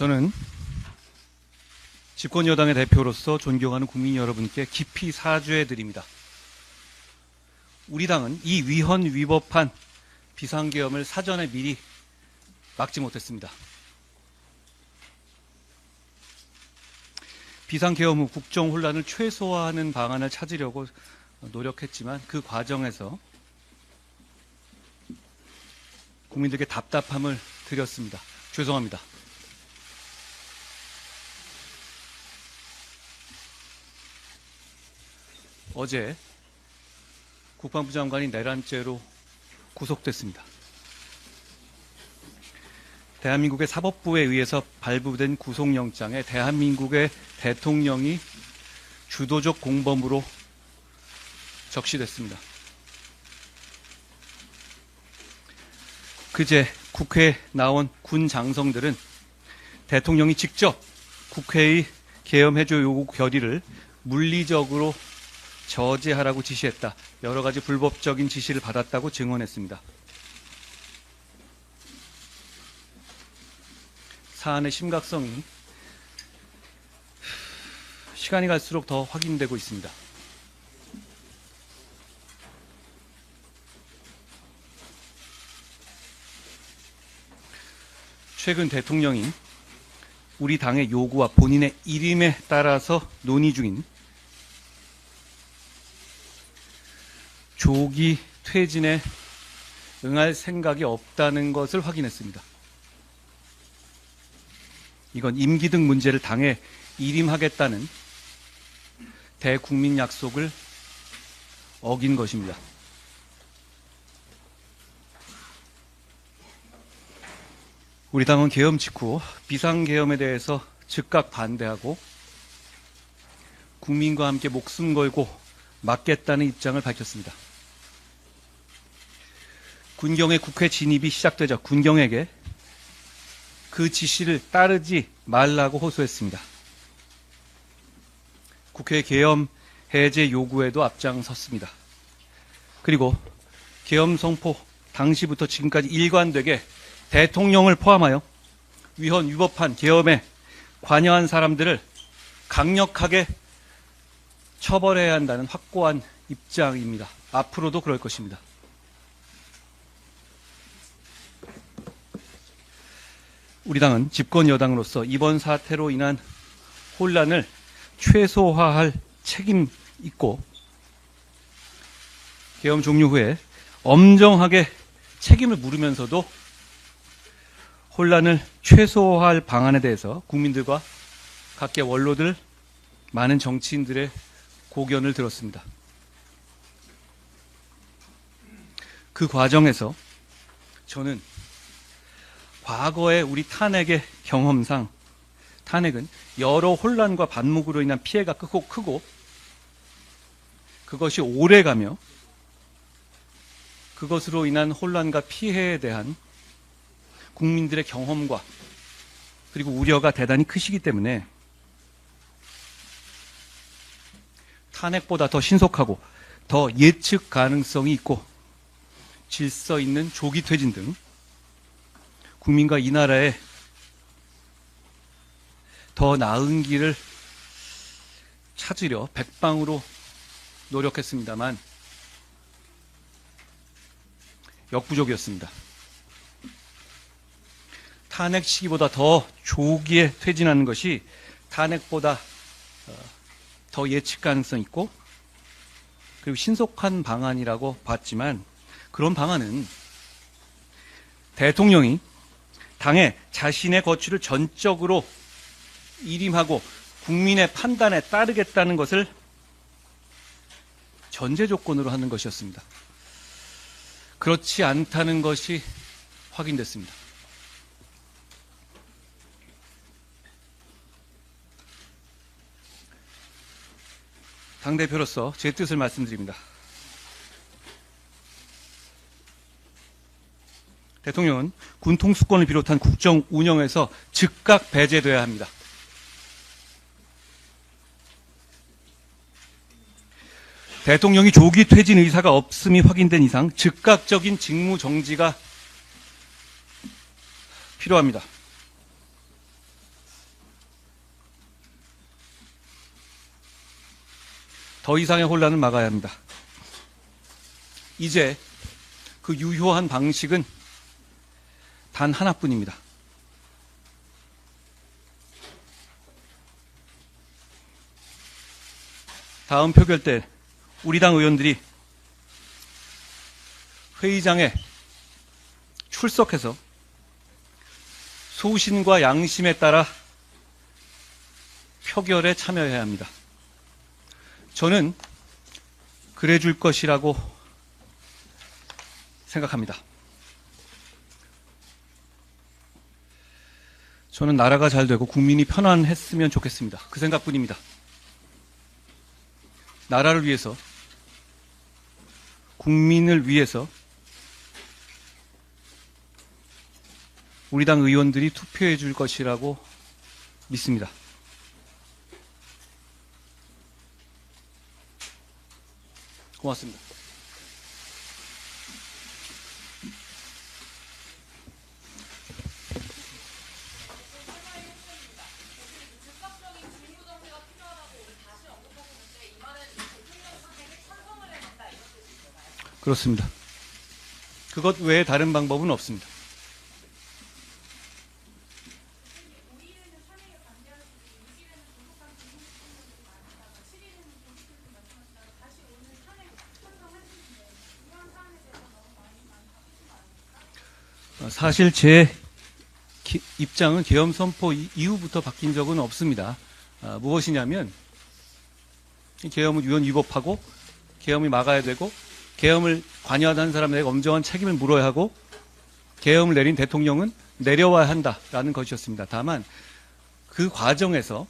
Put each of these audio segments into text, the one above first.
저는 집권여당의 대표로서 존경하는 국민 여러분께 깊이 사죄해 드립니다. 우리 당은 이 위헌 위법한 비상계엄을 사전에 미리 막지 못했습니다. 비상계엄 후 국정혼란을 최소화하는 방안을 찾으려고 노력했지만 그 과정에서 국민들께 답답함을 드렸습니다. 죄송합니다. 어제 국방부 장관이 내란죄로 구속됐습니다. 대한민국의 사법부에 의해서 발부된 구속영장에 대한민국의 대통령이 주도적 공범으로 적시됐습니다. 그제 국회에 나온 군 장성들은 대통령이 직접 국회의 계엄해조 요구 결의를 물리적으로 저지하라고 지시했다. 여러 가지 불법적인 지시를 받았다고 증언했습니다. 사안의 심각성이 시간이 갈수록 더 확인되고 있습니다. 최근 대통령이 우리 당의 요구와 본인의 일임에 따라서 논의 중인 조기 퇴진에 응할 생각이 없다는 것을 확인했습니다. 이건 임기 등 문제를 당에 일임하겠다는 대국민 약속을 어긴 것입니다. 우리 당은 계엄 직후 비상계엄에 대해서 즉각 반대하고 국민과 함께 목숨 걸고 막겠다는 입장을 밝혔습니다. 군경의 국회 진입이 시작되자 군경에게 그 지시를 따르지 말라고 호소했습니다. 국회 계엄 해제 요구에도 앞장섰습니다. 그리고 계엄 선포 당시부터 지금까지 일관되게 대통령을 포함하여 위헌 위법한 계엄에 관여한 사람들을 강력하게 처벌해야 한다는 확고한 입장입니다. 앞으로도 그럴 것입니다. 우리 당은 집권 여당으로서 이번 사태로 인한 혼란을 최소화할 책임 있고 계엄 종료 후에 엄정하게 책임을 물으면서도 혼란을 최소화할 방안에 대해서 국민들과 각계 원로들, 많은 정치인들의 고견을 들었습니다. 그 과정에서 저는 과거의 우리 탄핵의 경험상 탄핵은 여러 혼란과 반목으로 인한 피해가 크고 그것이 오래가며 그것으로 인한 혼란과 피해에 대한 국민들의 경험과 그리고 우려가 대단히 크시기 때문에 탄핵보다 더 신속하고 더 예측 가능성이 있고 질서 있는 조기 퇴진 등 국민과 이 나라에 더 나은 길을 찾으려 백방으로 노력했습니다만 역부족이었습니다. 탄핵 시기보다 더 조기에 퇴진하는 것이 탄핵보다 더 예측 가능성 있고 그리고 신속한 방안이라고 봤지만 그런 방안은 대통령이 당의 자신의 거취를 전적으로 일임하고 국민의 판단에 따르겠다는 것을 전제 조건으로 하는 것이었습니다. 그렇지 않다는 것이 확인됐습니다. 당대표로서 제 뜻을 말씀드립니다. 대통령은 군 통수권을 비롯한 국정 운영에서 즉각 배제돼야 합니다. 대통령이 조기 퇴진 의사가 없음이 확인된 이상 즉각적인 직무 정지가 필요합니다. 더 이상의 혼란을 막아야 합니다. 이제 그 유효한 방식은 단 하나뿐입니다. 다음 표결 때 우리 당 의원들이 회의장에 출석해서 소신과 양심에 따라 표결에 참여해야 합니다. 저는 그래 줄 것이라고 생각합니다. 저는 나라가 잘 되고 국민이 편안했으면 좋겠습니다. 그 생각뿐입니다. 나라를 위해서, 국민을 위해서 우리 당 의원들이 투표해 줄 것이라고 믿습니다. 고맙습니다. 그렇습니다. 그것 외에 다른 방법은 없습니다. 사실 제 입장은 계엄 선포 이후부터 바뀐 적은 없습니다. 무엇이냐면 계엄을 유연 위법하고 계엄이 막아야 되고 계엄을 관여하는 사람에게 엄정한 책임을 물어야 하고 계엄을 내린 대통령은 내려와야 한다라는 것이었습니다. 다만 그 과정에서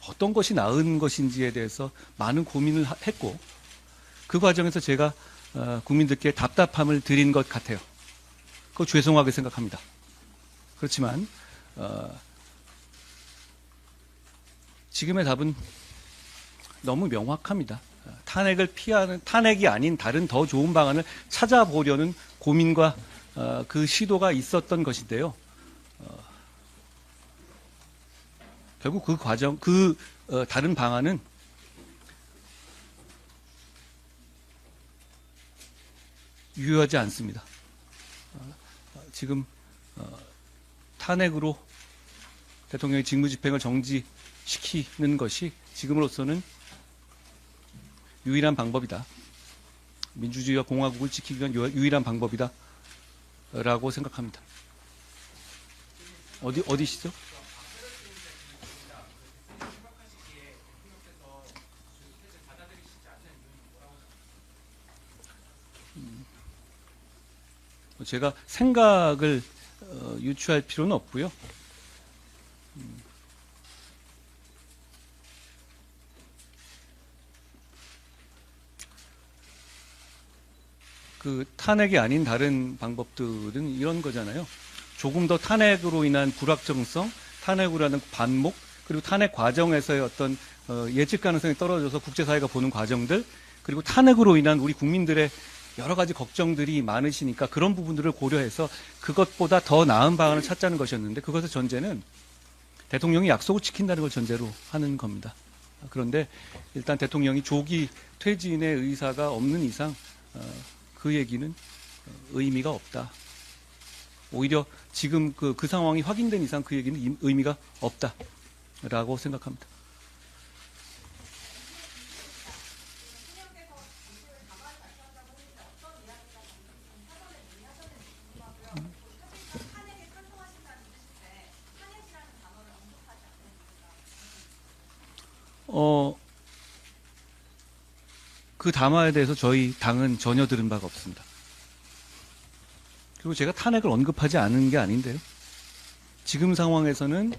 어떤 것이 나은 것인지에 대해서 많은 고민을 했고 그 과정에서 제가 국민들께 답답함을 드린 것 같아요. 그거 죄송하게 생각합니다. 그렇지만 지금의 답은 너무 명확합니다. 탄핵을 피하는, 탄핵이 아닌 다른 더 좋은 방안을 찾아보려는 고민과 그 시도가 있었던 것인데요. 결국 그 과정, 다른 방안은 유효하지 않습니다. 지금 탄핵으로 대통령의 직무집행을 정지시키는 것이 지금으로서는 유일한 방법이다. 민주주의와 공화국을 지키기 위한 유일한 방법이다. 라고 생각합니다. 어디시죠? 제가 생각을 유추할 필요는 없고요. 그 탄핵이 아닌 다른 방법들은 이런 거잖아요. 조금 더 탄핵으로 인한 불확정성, 탄핵으로 인한 반목, 그리고 탄핵 과정에서의 어떤 예측 가능성이 떨어져서 국제사회가 보는 과정들, 그리고 탄핵으로 인한 우리 국민들의 여러 가지 걱정들이 많으시니까 그런 부분들을 고려해서 그것보다 더 나은 방안을 찾자는 것이었는데 그것의 전제는 대통령이 약속을 지킨다는 걸 전제로 하는 겁니다. 그런데 일단 대통령이 조기 퇴진의 의사가 없는 이상 그 얘기는 의미가 없다. 오히려 지금 그 상황이 확인된 이상 그 얘기는 의미가 없다라고 생각합니다. 그 담화에 대해서 저희 당은 전혀 들은 바가 없습니다. 그리고 제가 탄핵을 언급하지 않은 게 아닌데요. 지금 상황에서는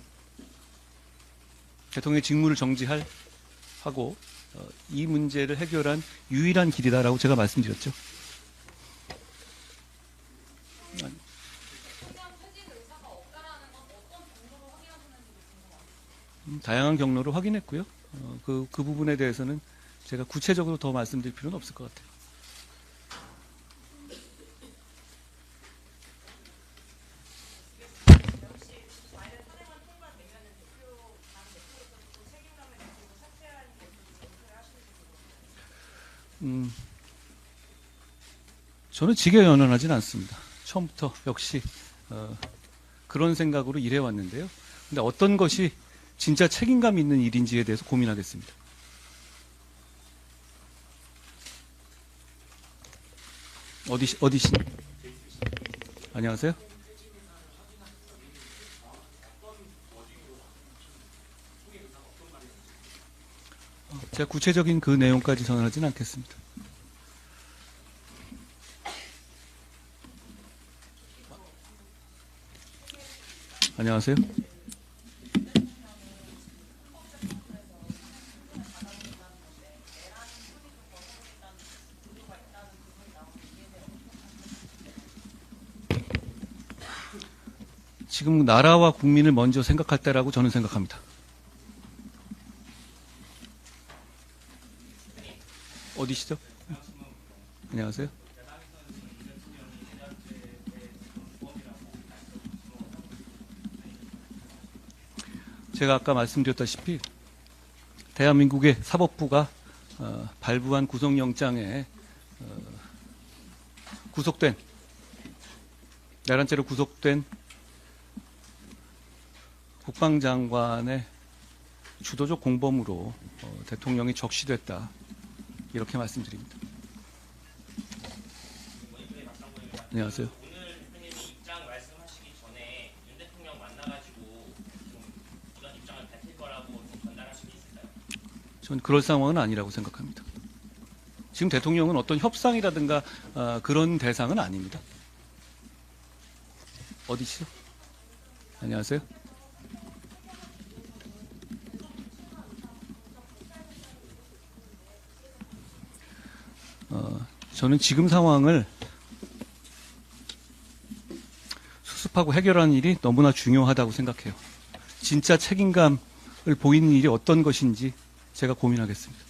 대통령의 직무를 정지하고 이 문제를 해결한 유일한 길이다라고 제가 말씀드렸죠. 다양한 경로를 확인했고요. 그 부분에 대해서는 제가 구체적으로 더 말씀드릴 필요는 없을 것 같아요. 저는 직계연연하진 않습니다. 처음부터 역시 그런 생각으로 일해왔는데요. 근데 어떤 것이 진짜 책임감 있는 일인지에 대해서 고민하겠습니다. 어디시? 안녕하세요. 제가 구체적인 그 내용까지 전하지는 않겠습니다. 안녕하세요. 지금 나라와 국민을 먼저 생각할 때라고 저는 생각합니다. 어디시죠? 안녕하세요. 제가 아까 말씀드렸다시피 대한민국의 사법부가 발부한 구속영장에 구속된 내란죄로 구속된 국방장관의 주도적 공범으로 대통령이 적시됐다. 이렇게 말씀드립니다. 안녕하세요. 오늘 대표님이 입장 말씀하시기 전에 윤 대통령 만나가지고 좀 이런 입장을 밝힐 거라고 좀 전달하실 게 있을까요? 저는 그럴 상황은 아니라고 생각합니다. 지금 대통령은 어떤 협상이라든가 그런 대상은 아닙니다. 어디시죠? 안녕하세요. 저는 지금 상황을 수습하고 해결하는 일이 너무나 중요하다고 생각해요. 진짜 책임감을 보이는 일이 어떤 것인지 제가 고민하겠습니다.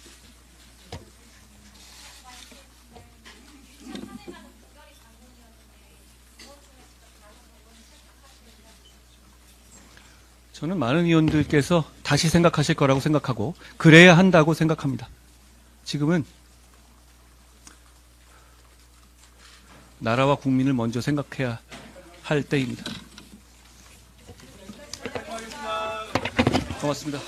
저는 많은 의원들께서 다시 생각하실 거라고 생각하고 그래야 한다고 생각합니다. 지금은 나라와 국민을 먼저 생각해야 할 때입니다. 고맙습니다.